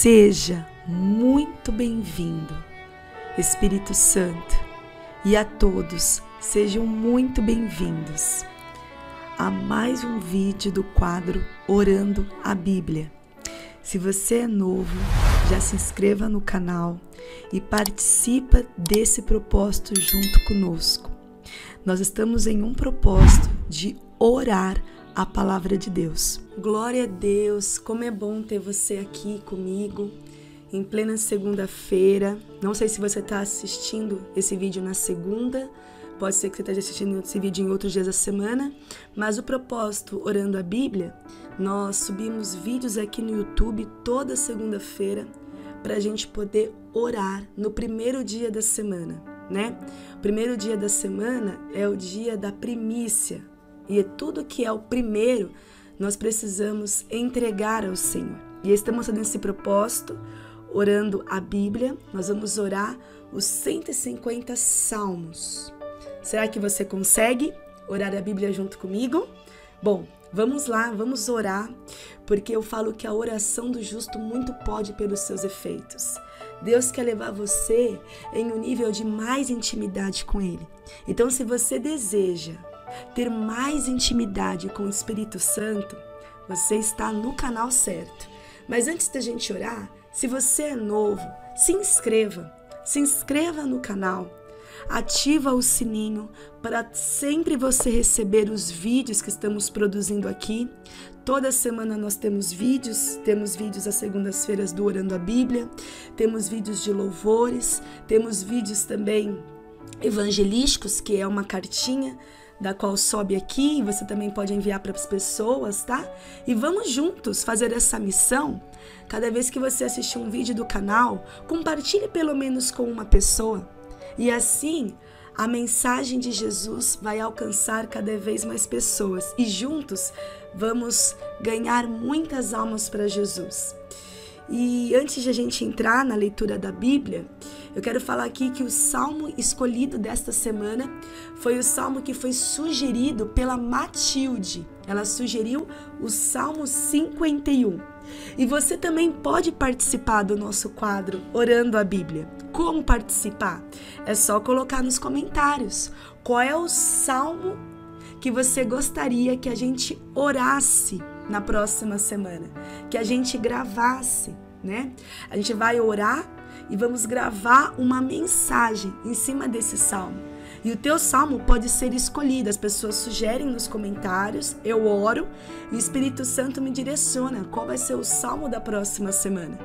Seja muito bem-vindo, Espírito Santo, e a todos sejam muito bem-vindos a mais um vídeo do quadro Orando a Bíblia. Se você é novo, já se inscreva no canal e participa desse propósito junto conosco. Nós estamos em um propósito de orar a palavra de Deus. Glória a Deus, como é bom ter você aqui comigo em plena segunda-feira. Não sei se você está assistindo esse vídeo na segunda, pode ser que você esteja assistindo esse vídeo em outros dias da semana, mas o propósito Orando a Bíblia, nós subimos vídeos aqui no YouTube toda segunda-feira para a gente poder orar no primeiro dia da semana, né? O primeiro dia da semana é o dia da primícia. E tudo que é o primeiro, nós precisamos entregar ao Senhor. E estamos fazendo esse propósito, orando a Bíblia. Nós vamos orar os 150 salmos. Será que você consegue orar a Bíblia junto comigo? Bom, vamos lá, vamos orar, porque eu falo que a oração do justo muito pode pelos seus efeitos. Deus quer levar você em um nível de mais intimidade com Ele. Então, se você deseja ter mais intimidade com o Espírito Santo, você está no canal certo. Mas antes da gente orar, se você é novo, se inscreva no canal, ativa o sininho para sempre você receber os vídeos que estamos produzindo aqui. Toda semana nós temos vídeos às segundas-feiras do Orando a Bíblia, temos vídeos de louvores, temos vídeos também evangelísticos, que é uma cartinha da qual sobe aqui, e você também pode enviar para as pessoas, tá? E vamos juntos fazer essa missão. Cada vez que você assistir um vídeo do canal, compartilhe pelo menos com uma pessoa. E assim, a mensagem de Jesus vai alcançar cada vez mais pessoas. E juntos, vamos ganhar muitas almas para Jesus. E antes de a gente entrar na leitura da Bíblia, eu quero falar aqui que o salmo escolhido desta semana foi o salmo que foi sugerido pela Matilde. Ela sugeriu o Salmo 51. E você também pode participar do nosso quadro Orando a Bíblia. Como participar? É só colocar nos comentários qual é o salmo que você gostaria que a gente orasse na próxima semana, que a gente gravasse, né? A gente vai orar e vamos gravar uma mensagem em cima desse salmo. E o teu salmo pode ser escolhido. As pessoas sugerem nos comentários, eu oro e o Espírito Santo me direciona qual vai ser o salmo da próxima semana.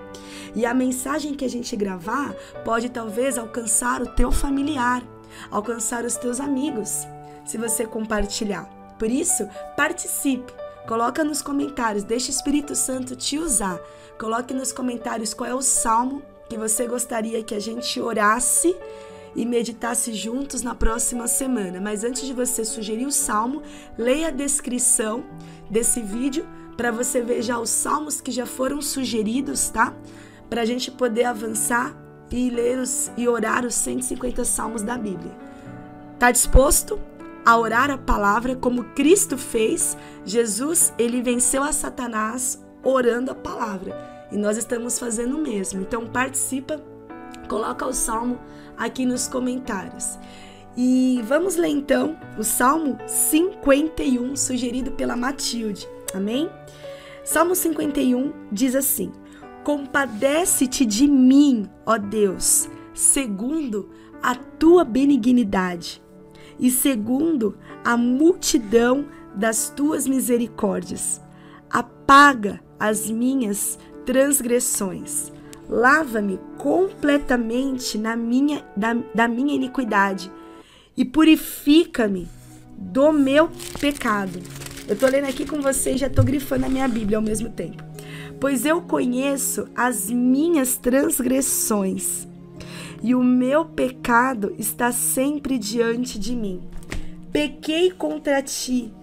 E a mensagem que a gente gravar pode talvez alcançar o teu familiar, alcançar os teus amigos, se você compartilhar. Por isso, participe. Coloca nos comentários, deixa o Espírito Santo te usar. Coloque nos comentários qual é o salmo que você gostaria que a gente orasse e meditasse juntos na próxima semana. Mas antes de você sugerir o salmo, leia a descrição desse vídeo para você ver já os salmos que já foram sugeridos, tá? Para a gente poder avançar e ler e orar os 150 salmos da Bíblia. Tá disposto a orar a palavra como Cristo fez? Jesus, ele venceu a Satanás orando a palavra. E nós estamos fazendo o mesmo. Então participa, coloca o salmo aqui nos comentários. E vamos ler então o Salmo 51, sugerido pela Matilde. Amém? Salmo 51 diz assim: compadece-te de mim, ó Deus, segundo a tua benignidade e segundo a multidão das tuas misericórdias. Apaga as minhas transgressões. Lava-me completamente da minha iniquidade e purifica-me do meu pecado. Eu tô lendo aqui com vocês, já tô grifando a minha Bíblia ao mesmo tempo. Pois eu conheço as minhas transgressões e o meu pecado está sempre diante de mim. Pequei contra ti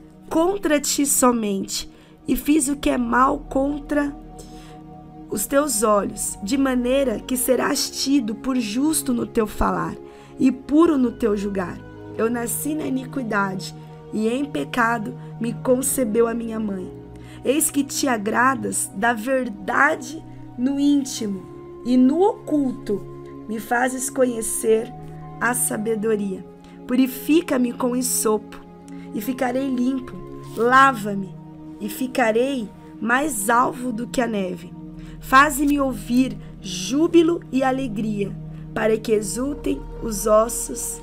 somente, e fiz o que é mal contra os teus olhos, de maneira que serás tido por justo no teu falar e puro no teu julgar. Eu nasci na iniquidade, e em pecado me concebeu a minha mãe. Eis que te agradas da verdade no íntimo e no oculto me fazes conhecer a sabedoria. Purifica-me com esopo e ficarei limpo. Lava-me e ficarei mais alvo do que a neve. Faze-me ouvir júbilo e alegria, para que exultem os ossos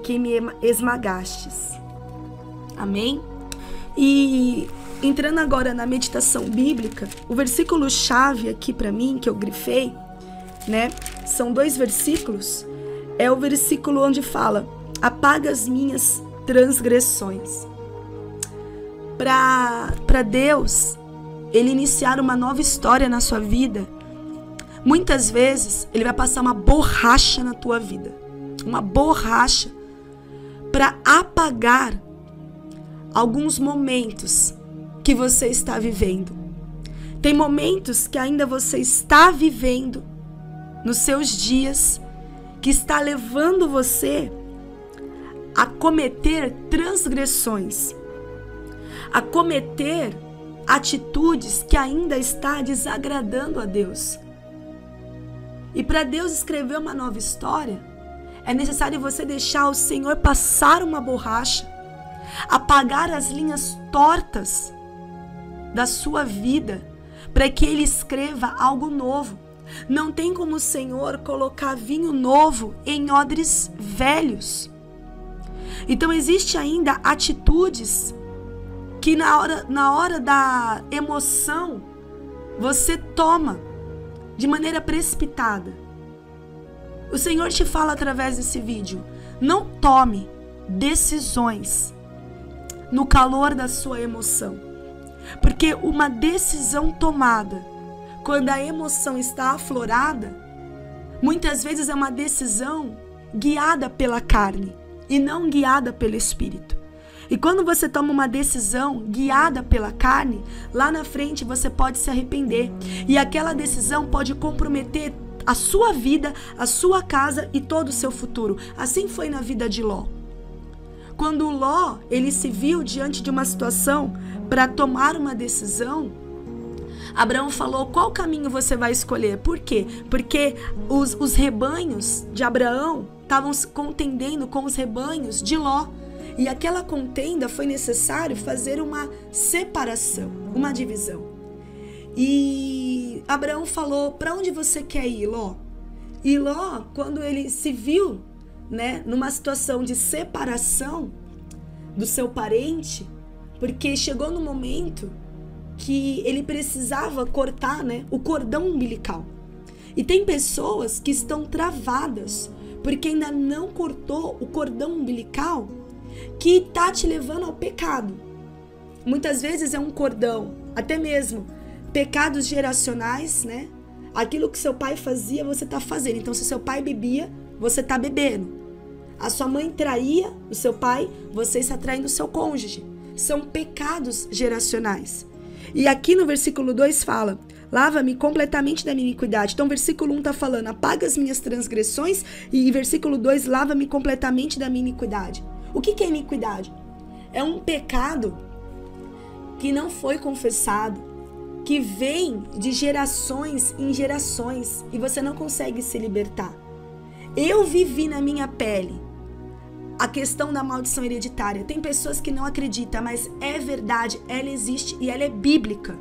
que me esmagastes. Amém? E entrando agora na meditação bíblica, o versículo chave aqui para mim, que eu grifei, né? São 2 versículos. É o versículo onde fala: apaga as minhas transgressões. Para Deus, Ele iniciar uma nova história na sua vida, muitas vezes Ele vai passar uma borracha na tua vida. Uma borracha para apagar alguns momentos que você está vivendo. Tem momentos que ainda você está vivendo nos seus dias, que está levando você a cometer transgressões, a cometer atitudes que ainda está desagradando a Deus. E para Deus escrever uma nova história, é necessário você deixar o Senhor passar uma borracha, apagar as linhas tortas da sua vida, para que Ele escreva algo novo. Não tem como o Senhor colocar vinho novo em odres velhos. Então existe ainda atitudes que na hora da emoção você toma de maneira precipitada. O Senhor te fala através desse vídeo: não tome decisões no calor da sua emoção, porque uma decisão tomada quando a emoção está aflorada, muitas vezes é uma decisão guiada pela carne e não guiada pelo Espírito. E quando você toma uma decisão guiada pela carne, lá na frente você pode se arrepender. E aquela decisão pode comprometer a sua vida, a sua casa e todo o seu futuro. Assim foi na vida de Ló. Quando Ló, ele se viu diante de uma situação para tomar uma decisão, Abraão falou: qual caminho você vai escolher? Por quê? Porque os rebanhos de Abraão estavam contendendo com os rebanhos de Ló. E aquela contenda foi necessário fazer uma separação, uma divisão. E Abraão falou: para onde você quer ir, Ló? E Ló, quando ele se viu, né, numa situação de separação do seu parente, porque chegou no momento que ele precisava cortar, né, o cordão umbilical. E tem pessoas que estão travadas porque ainda não cortou o cordão umbilical, que está te levando ao pecado. Muitas vezes é um cordão, até mesmo pecados geracionais, né? Aquilo que seu pai fazia, você está fazendo. Então, se seu pai bebia, você está bebendo. A sua mãe traía o seu pai, você está traindo o seu cônjuge. São pecados geracionais. E aqui no versículo 2 fala: lava-me completamente da minha iniquidade. Então, versículo 1 está falando: apaga as minhas transgressões. E versículo 2, lava-me completamente da minha iniquidade. O que é iniquidade? É um pecado que não foi confessado, que vem de gerações em gerações e você não consegue se libertar. Eu vivi na minha pele a questão da maldição hereditária. Tem pessoas que não acreditam, mas é verdade, ela existe e ela é bíblica.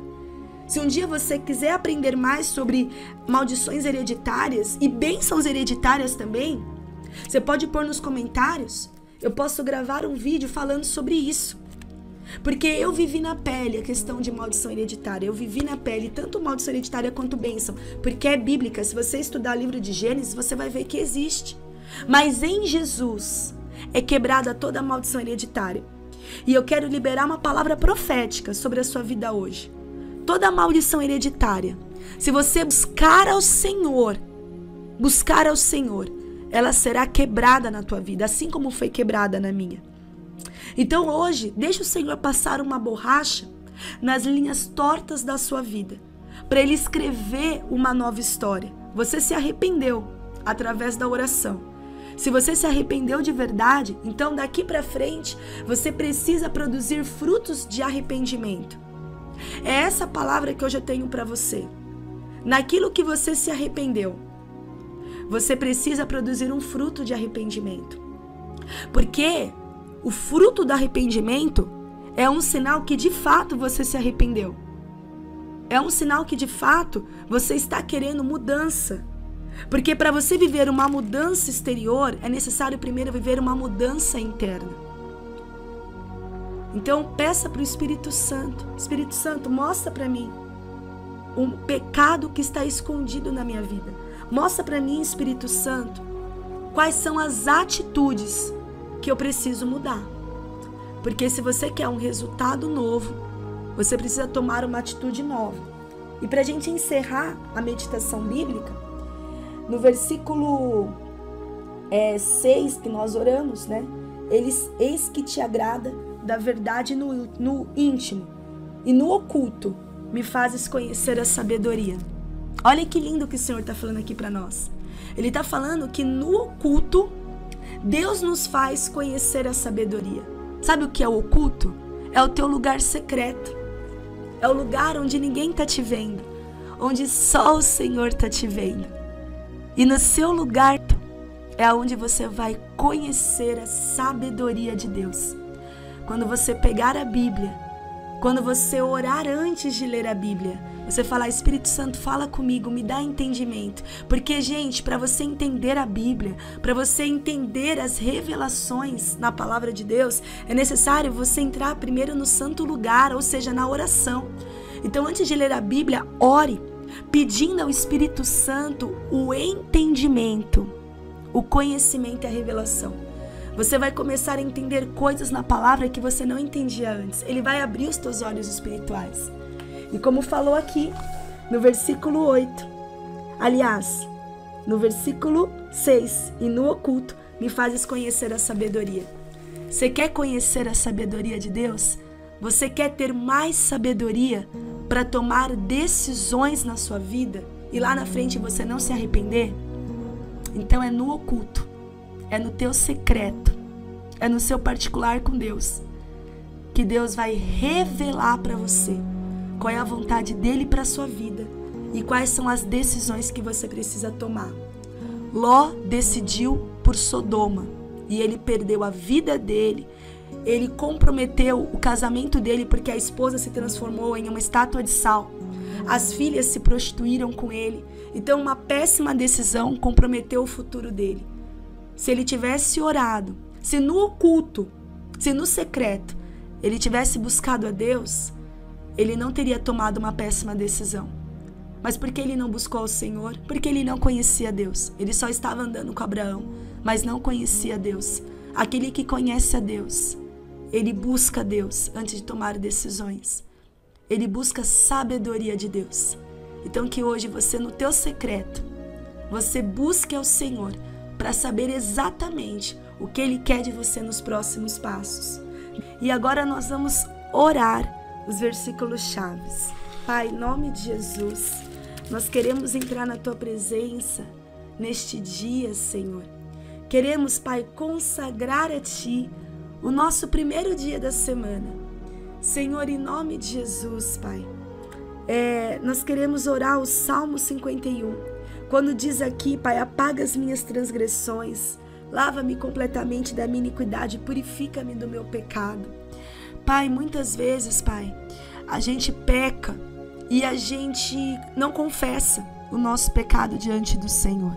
Se um dia você quiser aprender mais sobre maldições hereditárias e bênçãos hereditárias também, você pode pôr nos comentários. Eu posso gravar um vídeo falando sobre isso. Porque eu vivi na pele a questão de maldição hereditária. Eu vivi na pele tanto maldição hereditária quanto bênção. Porque é bíblica. Se você estudar o livro de Gênesis, você vai ver que existe. Mas em Jesus é quebrada toda a maldição hereditária. E eu quero liberar uma palavra profética sobre a sua vida hoje. Toda a maldição hereditária, se você buscar ao Senhor, ela será quebrada na tua vida, assim como foi quebrada na minha. Então hoje, deixa o Senhor passar uma borracha nas linhas tortas da sua vida, para Ele escrever uma nova história. Você se arrependeu através da oração. Se você se arrependeu de verdade, então daqui para frente, você precisa produzir frutos de arrependimento. É essa palavra que hoje eu tenho para você. naquilo que você se arrependeu, você precisa produzir um fruto de arrependimento. Porque o fruto do arrependimento é um sinal que de fato você se arrependeu. É um sinal que de fato você está querendo mudança. Porque para você viver uma mudança exterior, é necessário primeiro viver uma mudança interna. Então peça para o Espírito Santo: Espírito Santo, mostra para mim um pecado que está escondido na minha vida. Mostra para mim, Espírito Santo, quais são as atitudes que eu preciso mudar. Porque se você quer um resultado novo, você precisa tomar uma atitude nova. E para a gente encerrar a meditação bíblica, no versículo 6 que nós oramos, né? Eis que te agrada da verdade no íntimo, e no oculto me fazes conhecer a sabedoria. Olha que lindo que o Senhor está falando aqui para nós. Ele está falando que no oculto, Deus nos faz conhecer a sabedoria. Sabe o que é o oculto? É o teu lugar secreto. É o lugar onde ninguém está te vendo, onde só o Senhor está te vendo. E no seu lugar é onde você vai conhecer a sabedoria de Deus. Quando você pegar a Bíblia, quando você orar antes de ler a Bíblia, você falar: Espírito Santo, fala comigo, me dá entendimento. Porque, gente, para você entender a Bíblia, para você entender as revelações na palavra de Deus, é necessário você entrar primeiro no santo lugar, ou seja, na oração. Então, antes de ler a Bíblia, ore, pedindo ao Espírito Santo o entendimento, o conhecimento e a revelação. Você vai começar a entender coisas na palavra que você não entendia antes. Ele vai abrir os teus olhos espirituais. E como falou aqui no versículo 8, aliás, no versículo 6, e no oculto me fazes conhecer a sabedoria. Você quer conhecer a sabedoria de Deus? Você quer ter mais sabedoria para tomar decisões na sua vida e lá na frente você não se arrepender? Então é no oculto, é no teu secreto, é no seu particular com Deus, que Deus vai revelar para você qual é a vontade dele para a sua vida e quais são as decisões que você precisa tomar. Ló decidiu por Sodoma e ele perdeu a vida dele. Ele comprometeu o casamento dele porque a esposa se transformou em uma estátua de sal. As filhas se prostituíram com ele. Então uma péssima decisão comprometeu o futuro dele. Se ele tivesse orado, se no oculto, se no secreto, ele tivesse buscado a Deus, ele não teria tomado uma péssima decisão. Mas por que ele não buscou ao Senhor? Porque ele não conhecia Deus. Ele só estava andando com Abraão, mas não conhecia Deus. Aquele que conhece a Deus, ele busca a Deus antes de tomar decisões. Ele busca a sabedoria de Deus. Então que hoje você, no teu secreto, você busque ao Senhor para saber exatamente o que Ele quer de você nos próximos passos. E agora nós vamos orar os versículos chaves. Pai, em nome de Jesus, nós queremos entrar na Tua presença neste dia, Senhor. Queremos, Pai, consagrar a Ti o nosso primeiro dia da semana. Senhor, em nome de Jesus, Pai, nós queremos orar o Salmo 51, quando diz aqui: Pai, apaga as minhas transgressões, lava-me completamente da minha iniquidade, purifica-me do meu pecado. Pai, muitas vezes, Pai, a gente peca e a gente não confessa o nosso pecado diante do Senhor.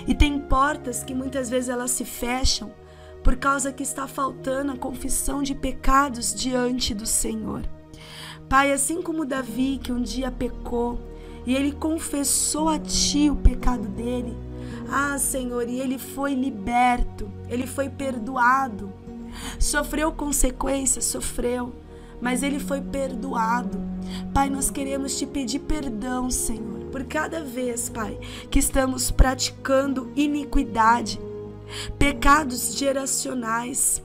E tem portas que muitas vezes elas se fecham por causa que está faltando a confissão de pecados diante do Senhor. Pai, assim como Davi, que um dia pecou e ele confessou a Ti o pecado dele, Senhor, e ele foi liberto, ele foi perdoado. Sofreu consequências, sofreu, mas ele foi perdoado. Pai, nós queremos Te pedir perdão, Senhor, por cada vez, Pai, que estamos praticando iniquidade, pecados geracionais.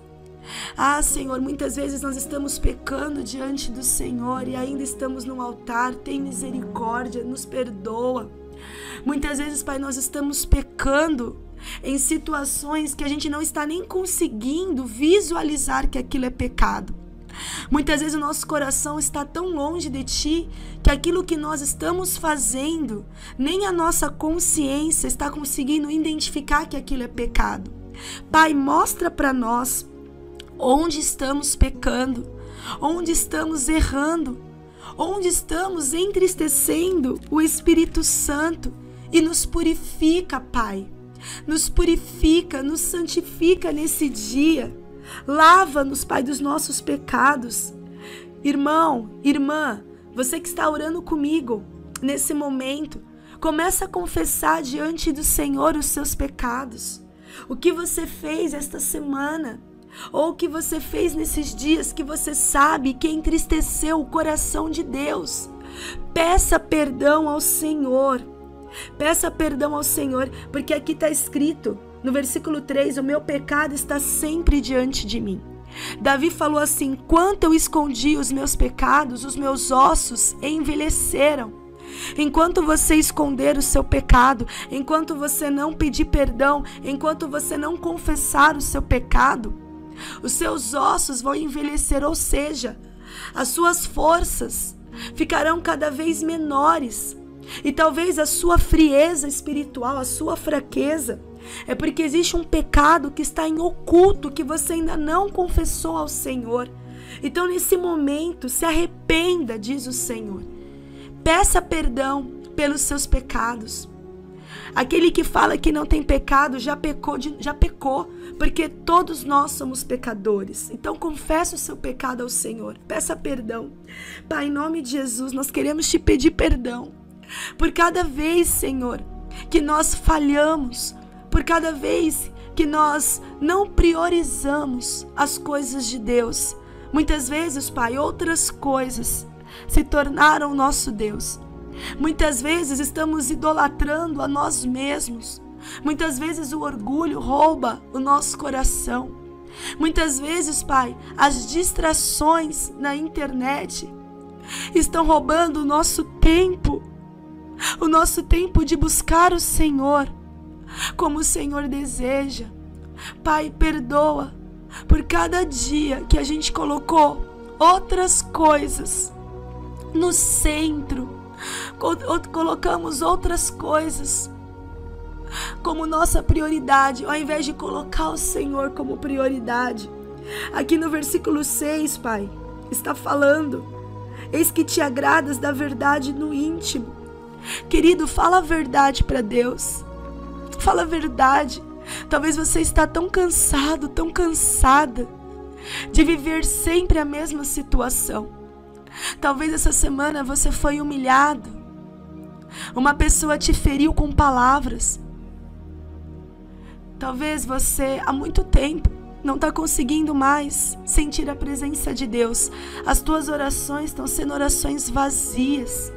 Senhor, muitas vezes nós estamos pecando diante do Senhor e ainda estamos no altar. Tem misericórdia, nos perdoa. Muitas vezes, Pai, nós estamos pecando em situações que a gente não está nem conseguindo visualizar que aquilo é pecado. Muitas vezes o nosso coração está tão longe de Ti que aquilo que nós estamos fazendo, nem a nossa consciência está conseguindo identificar que aquilo é pecado. Pai, mostra para nós onde estamos pecando, onde estamos errando, onde estamos entristecendo o Espírito Santo, e nos purifica, Pai. Nos purifica, nos santifica nesse dia. Lava-nos, Pai, dos nossos pecados. Irmão, irmã, você que está orando comigo nesse momento, começa a confessar diante do Senhor os seus pecados. O que você fez esta semana, ou o que você fez nesses dias que você sabe que entristeceu o coração de Deus. Peça perdão ao Senhor. Peça perdão ao Senhor, porque aqui está escrito no versículo 3, o meu pecado está sempre diante de mim. Davi falou assim: enquanto eu escondi os meus pecados, os meus ossos envelheceram. Enquanto você esconder o seu pecado, enquanto você não pedir perdão, enquanto você não confessar o seu pecado, os seus ossos vão envelhecer, ou seja, as suas forças ficarão cada vez menores. E talvez a sua frieza espiritual, a sua fraqueza, é porque existe um pecado que está em oculto, que você ainda não confessou ao Senhor. Então nesse momento, se arrependa, diz o Senhor. Peça perdão pelos seus pecados. Aquele que fala que não tem pecado, já pecou, porque todos nós somos pecadores. Então confessa o seu pecado ao Senhor, peça perdão. Pai, em nome de Jesus, nós queremos te pedir perdão. Por cada vez, Senhor, que nós falhamos, por cada vez que nós não priorizamos as coisas de Deus. Muitas vezes, Pai, outras coisas se tornaram nosso Deus. Muitas vezes estamos idolatrando a nós mesmos. Muitas vezes o orgulho rouba o nosso coração. Muitas vezes, Pai, as distrações na internet estão roubando o nosso tempo de buscar o Senhor como o Senhor deseja. Pai, perdoa por cada dia que a gente colocou outras coisas no centro, colocamos outras coisas como nossa prioridade, ao invés de colocar o Senhor como prioridade. Aqui no versículo 6, Pai, está falando: eis que te agradas da verdade no íntimo. Querido, fala a verdade para Deus. Fala a verdade. Talvez você está tão cansado, tão cansada de viver sempre a mesma situação. Talvez essa semana você foi humilhado. Uma pessoa te feriu com palavras. Talvez você há muito tempo não está conseguindo mais sentir a presença de Deus. As tuas orações estão sendo orações vazias.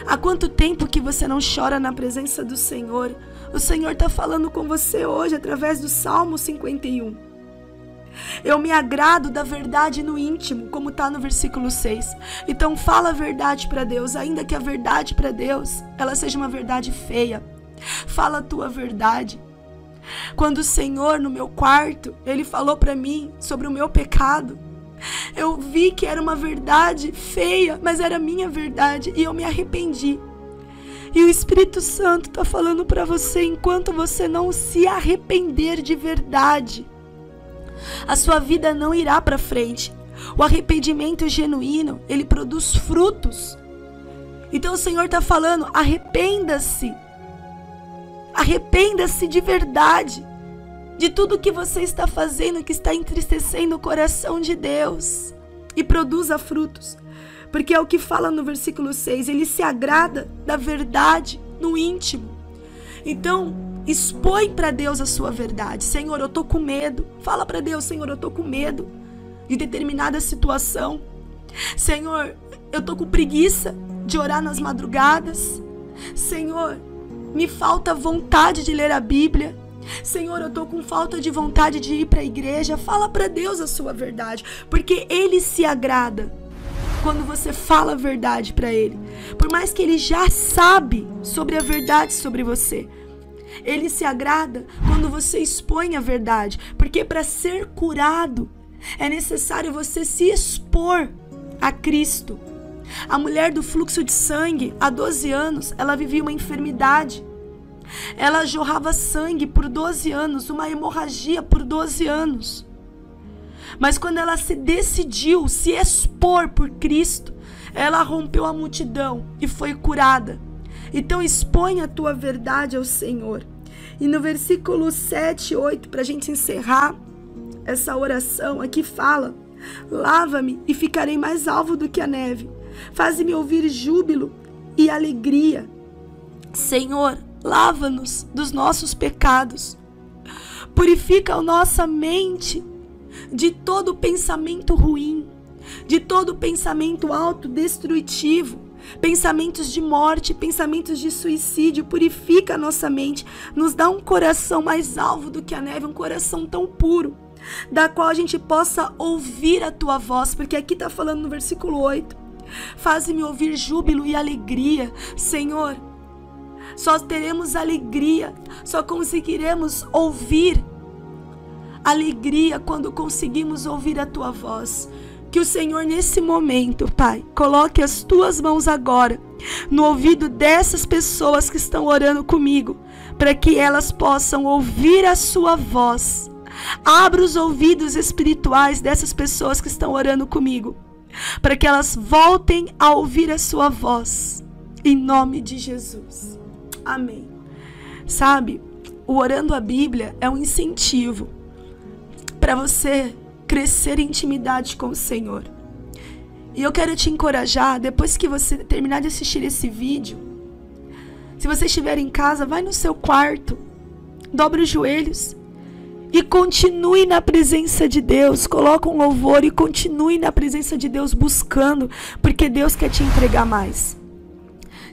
Há quanto tempo que você não chora na presença do Senhor? O Senhor está falando com você hoje através do Salmo 51. Eu me agrado da verdade no íntimo, como está no versículo 6. Então fala a verdade para Deus, ainda que a verdade para Deus ela seja uma verdade feia. Fala a tua verdade. Quando o Senhor no meu quarto, Ele falou para mim sobre o meu pecado, eu vi que era uma verdade feia, mas era minha verdade, e eu me arrependi. E o Espírito Santo está falando para você: enquanto você não se arrepender de verdade, a sua vida não irá para frente. O arrependimento genuíno, ele produz frutos. Então o Senhor está falando: arrependa-se. Arrependa-se de verdade de tudo que você está fazendo que está entristecendo o coração de Deus, e produza frutos. Porque é o que fala no versículo 6, Ele se agrada da verdade no íntimo. Então, expõe para Deus a sua verdade. Senhor, eu estou com medo. Fala para Deus: Senhor, eu estou com medo de determinada situação. Senhor, eu estou com preguiça de orar nas madrugadas. Senhor, me falta vontade de ler a Bíblia. Senhor, eu estou com falta de vontade de ir para a igreja. Fala para Deus a sua verdade, porque Ele se agrada quando você fala a verdade para Ele. Por mais que Ele já sabe sobre a verdade sobre você, Ele se agrada quando você expõe a verdade, porque para ser curado É necessário você se expor a Cristo. A mulher do fluxo de sangue, há 12 anos, ela vivia uma enfermidade. Ela jorrava sangue por 12 anos, uma hemorragia por 12 anos. Mas quando ela se decidiu se expor por Cristo, ela rompeu a multidão e foi curada. Então expõe a tua verdade ao Senhor. E no versículo 7 e 8, para a gente encerrar essa oração, aqui fala: lava-me e ficarei mais alvo do que a neve. Faze-me ouvir júbilo e alegria. Senhor, lava-nos dos nossos pecados. Purifica a nossa mente de todo pensamento ruim, de todo pensamento autodestrutivo, pensamentos de morte, pensamentos de suicídio. Purifica a nossa mente, nos dá um coração mais alvo do que a neve, um coração tão puro, da qual a gente possa ouvir a tua voz, porque aqui está falando no versículo 8, faze-me ouvir júbilo e alegria. Senhor, só teremos alegria, só conseguiremos ouvir alegria quando conseguimos ouvir a tua voz. Que o Senhor nesse momento, Pai, coloque as tuas mãos agora no ouvido dessas pessoas que estão orando comigo, para que elas possam ouvir a sua voz. Abra os ouvidos espirituais dessas pessoas que estão orando comigo, para que elas voltem a ouvir a sua voz, em nome de Jesus. Amém. Sabe, o Orando a Bíblia é um incentivo para você crescer em intimidade com o Senhor. E eu quero te encorajar, depois que você terminar de assistir esse vídeo, se você estiver em casa, vai no seu quarto, dobre os joelhos e continue na presença de Deus. Coloca um louvor e continue na presença de Deus buscando, porque Deus quer te entregar mais.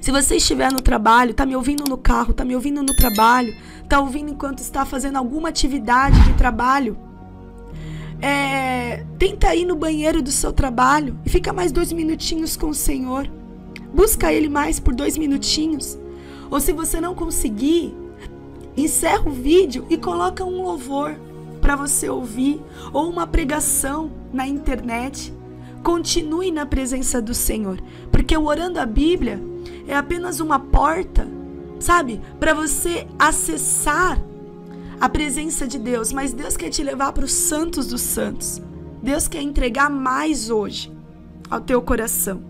Se você estiver no trabalho, está me ouvindo no carro, está me ouvindo no trabalho, está ouvindo enquanto está fazendo alguma atividade de trabalho, tenta ir no banheiro do seu trabalho e fica mais 2 minutinhos com o Senhor. Busca Ele mais por 2 minutinhos. Ou se você não conseguir, encerra o vídeo e coloca um louvor para você ouvir, ou uma pregação na internet. Continue na presença do Senhor, porque o Orando a Bíblia é apenas uma porta, sabe, para você acessar a presença de Deus. Mas Deus quer te levar para os santos dos santos. Deus quer entregar mais hoje ao teu coração.